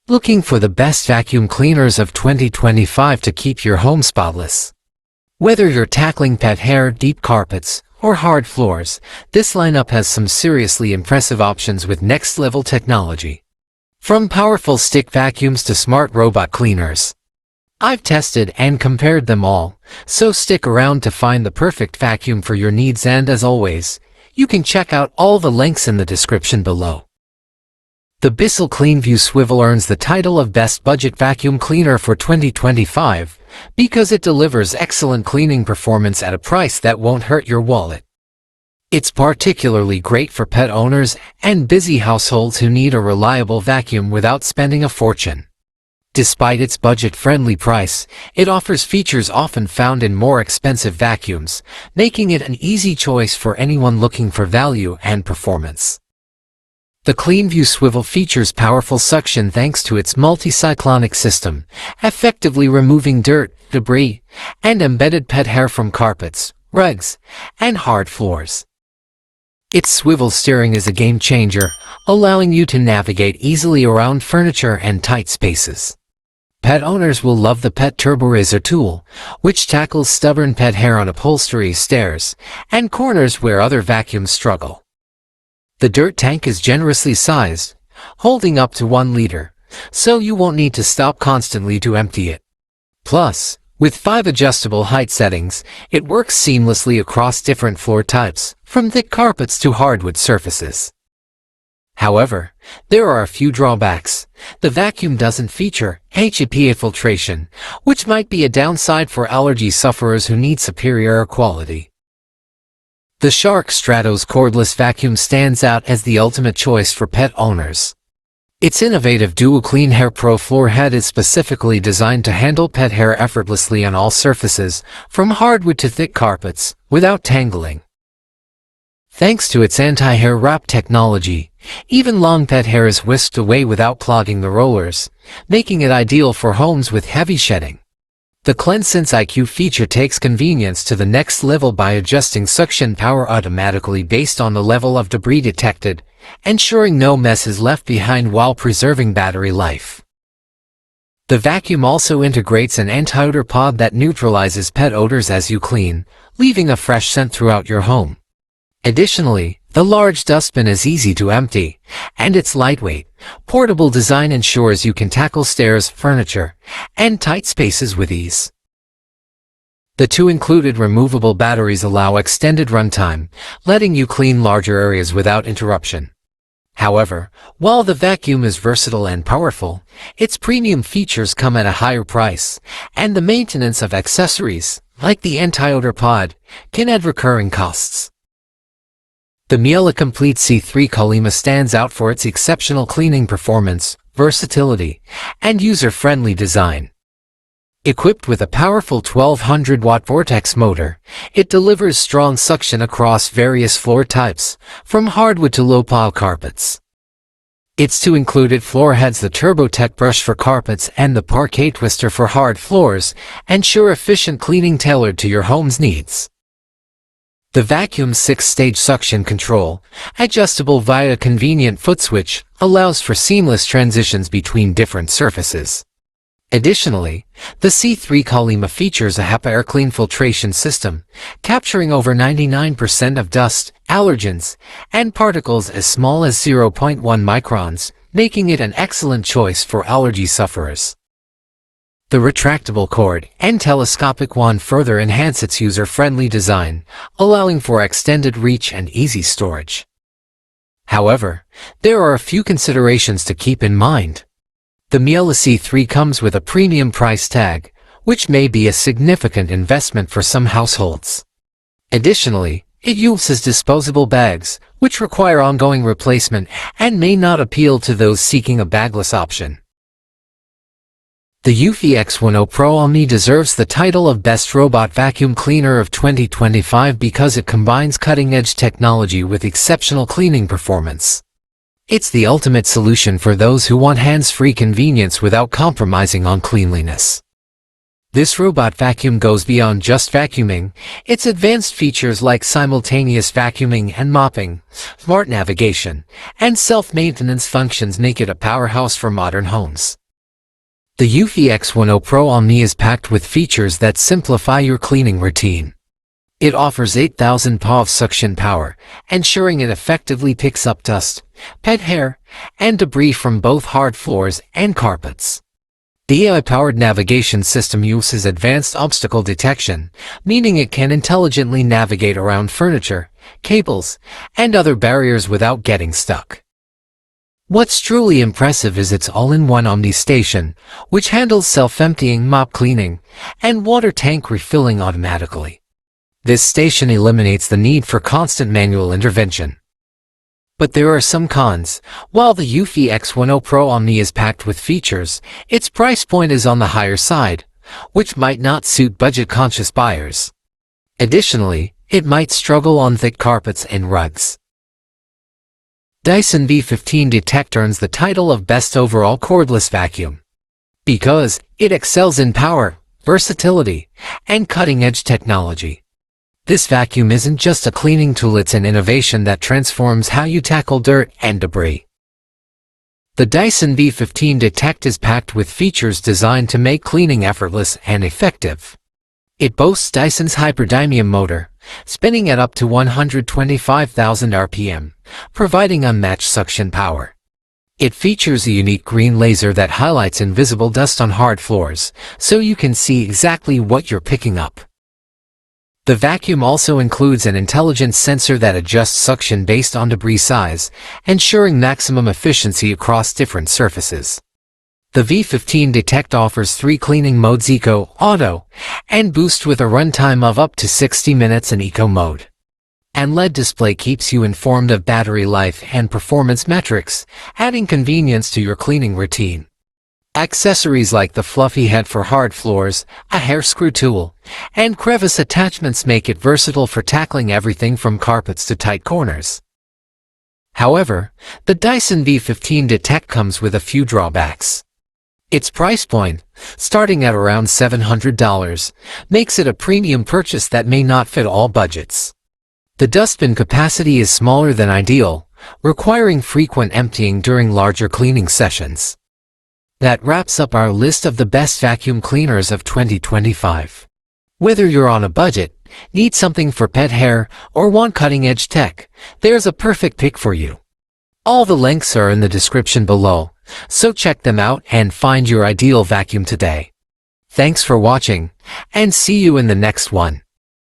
Looking for the best vacuum cleaners of 2025 to keep your home spotless? Whether you're tackling pet hair, deep carpets, or hard floors, this lineup has some seriously impressive options with next-level technology. From powerful stick vacuums to smart robot cleaners, I've tested and compared them all, so stick around to find the perfect vacuum for your needs, and as always, you can check out all the links in the description below. The Bissel Cleanview Swivel earns the title of Best Budget Vacuum Cleaner for 2025 because it delivers excellent cleaning performance at a price that won't hurt your wallet. It's particularly great for pet owners and busy households who need a reliable vacuum without spending a fortune. Despite its budget-friendly price, it offers features often found in more expensive vacuums, making it an easy choice for anyone looking for value and performance. The Cleanview Swivel features powerful suction thanks to its multi-cyclonic system, effectively removing dirt, debris, and embedded pet hair from carpets, rugs, and hard floors. Its swivel steering is a game-changer, allowing you to navigate easily around furniture and tight spaces. Pet owners will love the Pet Turbo Razor tool, which tackles stubborn pet hair on upholstery, stairs, and corners where other vacuums struggle. The dirt tank is generously sized, holding up to 1 liter, so you won't need to stop constantly to empty it. Plus, with 5 adjustable height settings, it works seamlessly across different floor types, from thick carpets to hardwood surfaces. However, there are a few drawbacks. The vacuum doesn't feature HEPA filtration, which might be a downside for allergy sufferers who need superior air quality. The Shark Stratos cordless vacuum stands out as the ultimate choice for pet owners. Its innovative Dual Clean Hair Pro floor head is specifically designed to handle pet hair effortlessly on all surfaces, from hardwood to thick carpets, without tangling. Thanks to its anti-hair wrap technology, even long pet hair is whisked away without clogging the rollers, making it ideal for homes with heavy shedding. The CleanSense IQ feature takes convenience to the next level by adjusting suction power automatically based on the level of debris detected, ensuring no mess is left behind while preserving battery life. The vacuum also integrates an anti-odor pod that neutralizes pet odors as you clean, leaving a fresh scent throughout your home. Additionally, the large dustbin is easy to empty, and its lightweight, portable design ensures you can tackle stairs, furniture, and tight spaces with ease. The 2 included removable batteries allow extended runtime, letting you clean larger areas without interruption. However, while the vacuum is versatile and powerful, its premium features come at a higher price, and the maintenance of accessories, like the anti-odor pod, can add recurring costs. The Miele Complete C3 Calima stands out for its exceptional cleaning performance, versatility, and user-friendly design. Equipped with a powerful 1200-watt Vortex motor, it delivers strong suction across various floor types, from hardwood to low-pile carpets. Its 2 included floor heads, the TurboTech brush for carpets and the Parquet twister for hard floors, ensure efficient cleaning tailored to your home's needs. The vacuum's 6-stage suction control, adjustable via a convenient foot switch, allows for seamless transitions between different surfaces. Additionally, the C3 Calima features a HEPA air clean filtration system, capturing over 99% of dust, allergens, and particles as small as 0.1 microns, making it an excellent choice for allergy sufferers. The retractable cord and telescopic wand further enhance its user-friendly design, allowing for extended reach and easy storage. However, there are a few considerations to keep in mind. The Miele C3 comes with a premium price tag, which may be a significant investment for some households. Additionally, it uses disposable bags, which require ongoing replacement and may not appeal to those seeking a bagless option. The Eufy X10 Pro Omni deserves the title of Best Robot Vacuum Cleaner of 2025 because it combines cutting-edge technology with exceptional cleaning performance. It's the ultimate solution for those who want hands-free convenience without compromising on cleanliness. This robot vacuum goes beyond just vacuuming. Its advanced features like simultaneous vacuuming and mopping, smart navigation, and self-maintenance functions make it a powerhouse for modern homes. The Eufy X10 Pro Omni is packed with features that simplify your cleaning routine. It offers 8,000 PA of suction power, ensuring it effectively picks up dust, pet hair, and debris from both hard floors and carpets. The AI-powered navigation system uses advanced obstacle detection, meaning it can intelligently navigate around furniture, cables, and other barriers without getting stuck. What's truly impressive is its all-in-one Omni station, which handles self-emptying mop cleaning and water tank refilling automatically. This station eliminates the need for constant manual intervention. But there are some cons. While the Eufy X10 Pro Omni is packed with features, its price point is on the higher side, which might not suit budget-conscious buyers. Additionally, it might struggle on thick carpets and rugs. Dyson V15 Detect earns the title of Best Overall Cordless Vacuum because it excels in power, versatility, and cutting-edge technology. This vacuum isn't just a cleaning tool, it's an innovation that transforms how you tackle dirt and debris. The Dyson V15 Detect is packed with features designed to make cleaning effortless and effective. It boasts Dyson's hyperdymium motor, spinning at up to 125,000 RPM, providing unmatched suction power. It features a unique green laser that highlights invisible dust on hard floors, so you can see exactly what you're picking up. The vacuum also includes an intelligent sensor that adjusts suction based on debris size, ensuring maximum efficiency across different surfaces. The V15 Detect offers 3 cleaning modes: Eco, Auto, and Boost, with a runtime of up to 60 minutes in Eco mode. And LED display keeps you informed of battery life and performance metrics, adding convenience to your cleaning routine. Accessories like the fluffy head for hard floors, a hair screw tool, and crevice attachments make it versatile for tackling everything from carpets to tight corners. However, the Dyson V15 Detect comes with a few drawbacks. Its price point, starting at around $700, makes it a premium purchase that may not fit all budgets. The dustbin capacity is smaller than ideal, requiring frequent emptying during larger cleaning sessions. That wraps up our list of the best vacuum cleaners of 2025. Whether you're on a budget, need something for pet hair, or want cutting-edge tech, there's a perfect pick for you. All the links are in the description below, so check them out and find your ideal vacuum today. Thanks for watching, and see you in the next one.